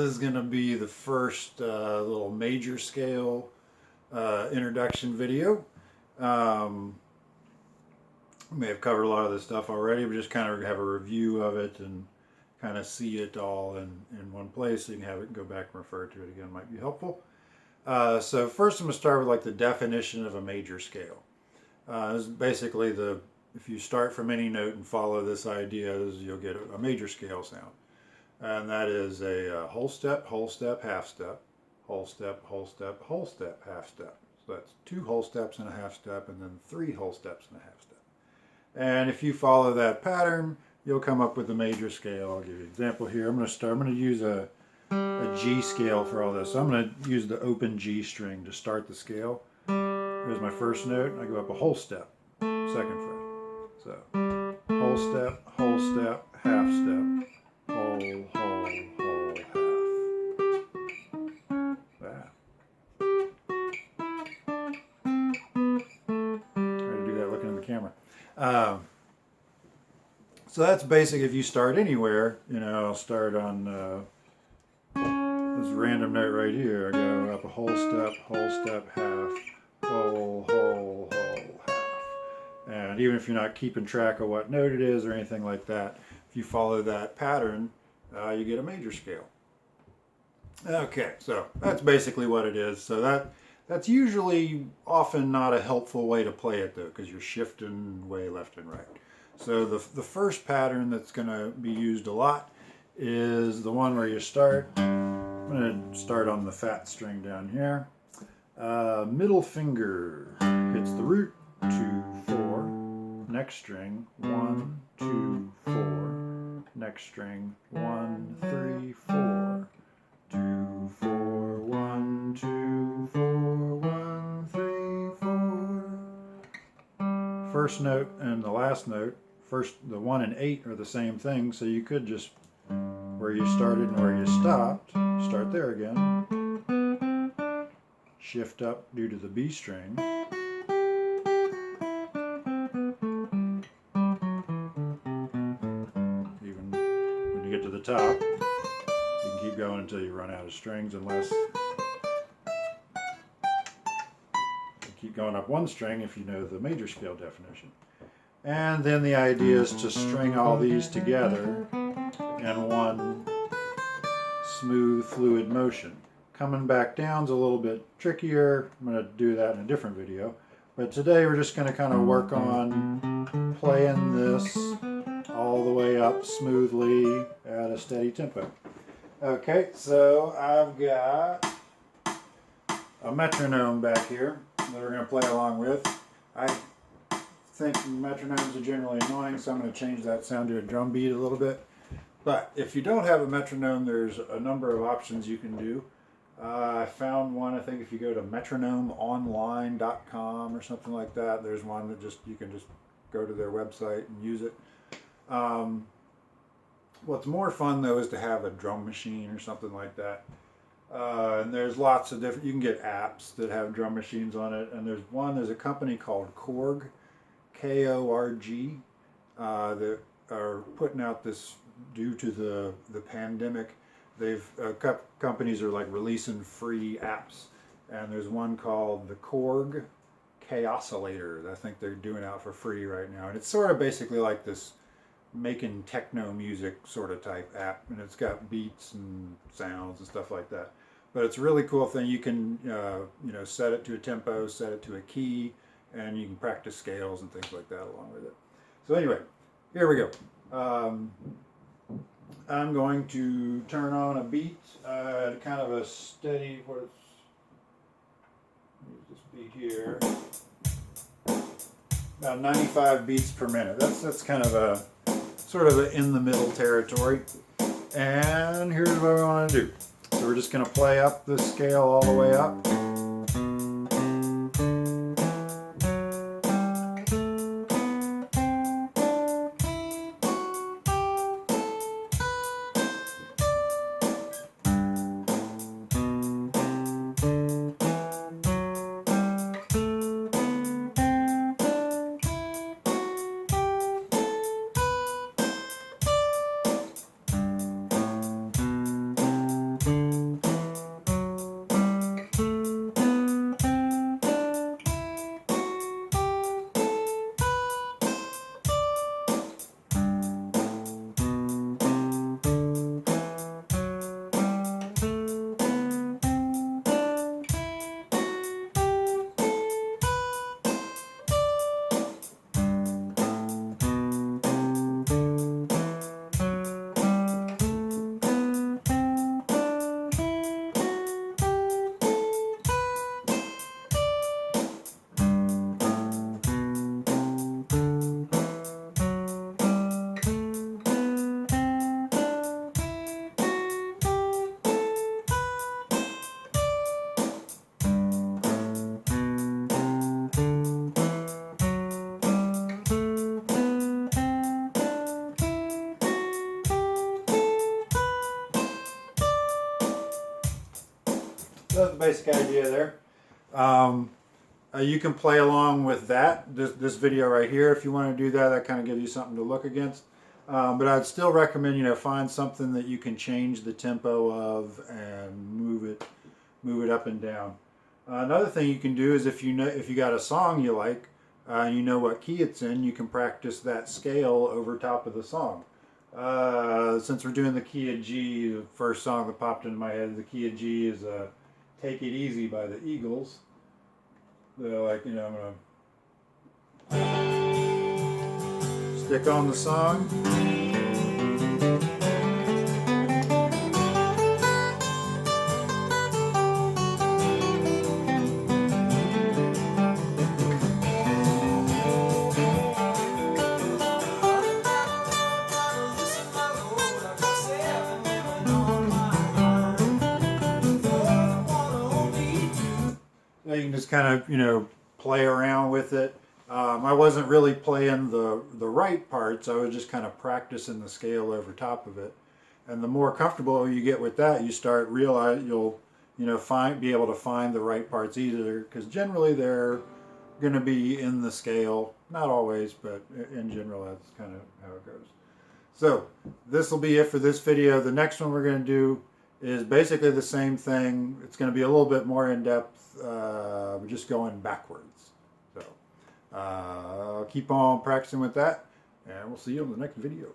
is going to be the first little major scale introduction video. We may have covered a lot of this stuff already, but just kind of have a review of it and kind of see it all in one place so you can have it and go back and refer to it again. Might be helpful. So first I'm going to start with like the definition of a major scale. This is basically if you start from any note and follow this idea, you'll get a major scale sound. And that is a whole step, half step, whole step, whole step, whole step, half step. So that's 2 whole steps and a half step, and then 3 whole steps and a half step. And if you follow that pattern, you'll come up with a major scale. I'll give you an example here. I'm going to use a G scale for all this. So I'm going to use the open G string to start the scale. Here's my first note, and I go up a whole step, second fret. So whole step, half step, whole, half. Wow. Try to do that looking in the camera. So that's basic. If you start anywhere, I'll start on this random note right here. I go up a whole step, half, whole, half. And even if you're not keeping track of what note it is or anything like that, if you follow that pattern, you get a major scale. Okay, so that's basically what it is. So that's usually often not a helpful way to play it though, because you're shifting way left and right. So the first pattern that's going to be used a lot is the one where you start. I'm going to start on the fat string down here. Middle finger hits the root, 2, 4. Next string, 1, 2, 4. Next string, 1, 3, 4. 2, 4, 1, 2, 4, 1, 3, 4. First note and the last note, the 1 and 8 are the same thing, so you could just, where you started and where you stopped, start there again. Shift up due to the B string. Even when you get to the top, you can keep going until you run out of strings, unless you keep going up one string if you know the major scale definition. And then the idea is to string all these together in one smooth, fluid motion. Coming back down is a little bit trickier. I'm going to do that in a different video. But today we're just going to kind of work on playing this all the way up smoothly at a steady tempo. Okay, so I've got a metronome back here that we're going to play along with. I think metronomes are generally annoying, so I'm going to change that sound to a drum beat a little bit. But if you don't have a metronome, there's a number of options you can do. I found one, I think if you go to metronomeonline.com or something like that, there's one that you can just go to their website and use it. What's more fun though is to have a drum machine or something like that. And there's lots of different, you can get apps that have drum machines on it, and there's a company called Korg, K-O-R-G, that are putting out this, due to the pandemic, companies are like releasing free apps, and there's one called the Korg Chaosillator. I think they're doing out for free right now, and it's sort of basically like this making techno music sort of type app, and it's got beats and sounds and stuff like that. But it's a really cool thing. You can set it to a tempo, set it to a key, and you can practice scales and things like that along with it. So anyway, here we go. I'm going to turn on a beat, kind of a steady, use this beat here, about 95 beats per minute. That's kind of a sort of in the middle territory. And here's what we want to do. So we're just going to play up the scale all the way up. that's the basic idea there. You can play along with that, this video right here, if you want to do that. That kind of gives you something to look against. But I'd still recommend, find something that you can change the tempo of and move it up and down. Another thing you can do is if you got a song you like, and you know what key it's in, you can practice that scale over top of the song. Since we're doing the key of G, the first song that popped into my head, the key of G is "Take It Easy" by the Eagles. So, I'm gonna stick on the song. You can just kind of, play around with it. I wasn't really playing the right parts. I was just kind of practicing the scale over top of it. And the more comfortable you get with that, you start realize you'll, be able to find the right parts easier, because generally they're going to be in the scale. Not always, but in general, that's kind of how it goes. So this will be it for this video. The next one we're going to do is basically the same thing. It's going to be a little bit more in depth. We're just going backwards. So keep on practicing with that, and we'll see you in the next video.